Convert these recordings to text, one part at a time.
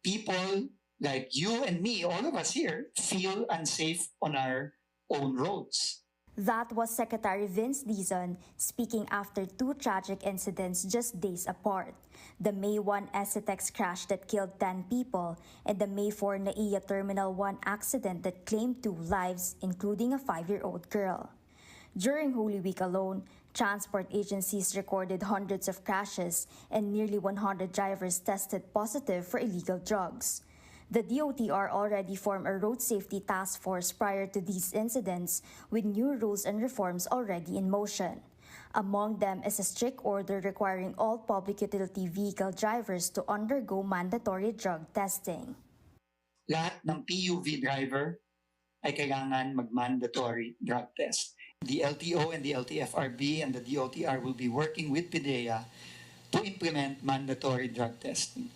people like you and me, all of us here, feel unsafe on our own roads. That was Secretary Vince Dizon speaking after two tragic incidents just days apart. The May 1 SCTEX crash that killed 10 people and the May 4 NAIA Terminal 1 accident that claimed 2 lives, including a 5-year-old girl. During Holy Week alone, transport agencies recorded hundreds of crashes and nearly 100 drivers tested positive for illegal drugs. The DOTR already formed a road safety task force prior to these incidents, with new rules and reforms already in motion. Among them is a strict order requiring all public utility vehicle drivers to undergo mandatory drug testing. Lahat ng PUV driver ay kailangan mag-mandatory drug test. The LTO and the LTFRB and the DOTR will be working with PDEA to implement mandatory drug testing.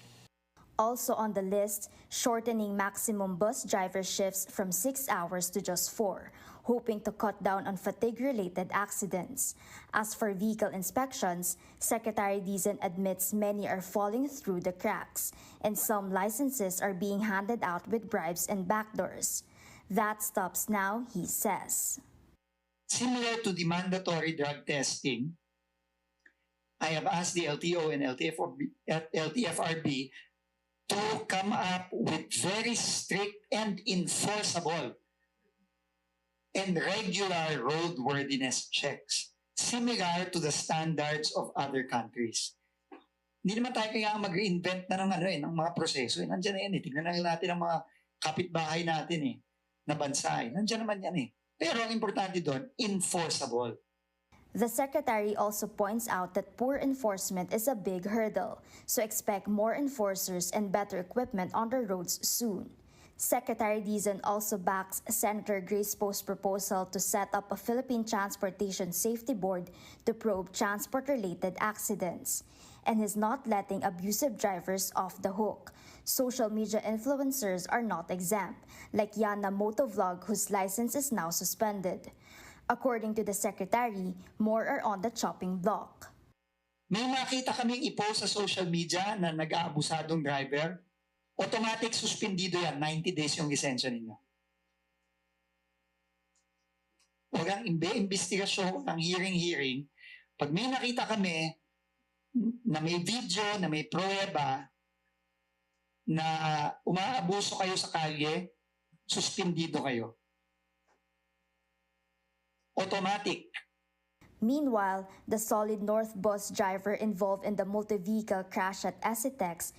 Also on the list, shortening maximum bus driver shifts from 6 hours to just 4, hoping to cut down on fatigue-related accidents. As for vehicle inspections, Secretary Dizon admits many are falling through the cracks, and some licenses are being handed out with bribes and backdoors. That stops now, he says. Similar to the mandatory drug testing, I have asked the LTO and LTFRB to come up with very strict and enforceable and regular roadworthiness checks, similar to the standards of other countries. Hindi naman tayo kaya mag-reinvent na ng mga proseso. Nandiyan na yan eh. Tignan na natin ang mga kapitbahay natin na bansa. Nandiyan naman yan eh. Pero ang importante doon, enforceable. The Secretary also points out that poor enforcement is a big hurdle, so expect more enforcers and better equipment on the roads soon. Secretary Dizon also backs Senator Grace Poe's proposal to set up a Philippine Transportation Safety Board to probe transport-related accidents, and is not letting abusive drivers off the hook. Social media influencers are not exempt, like Yana Motovlog, whose license is now suspended. According to the Secretary, more are on the chopping block. May makita kaming i-post sa social media na nag-aabusadong driver, automatic suspendido yan, 90 days yung lisensya ninyo. Huwag ang investigasyon, ang hearing. Pag may nakita kami na may video, na may pruweba, na umaabuso kayo sa kalye, suspendido kayo. Automatic. Meanwhile, the Solid North bus driver involved in the multi-vehicle crash at SCTEX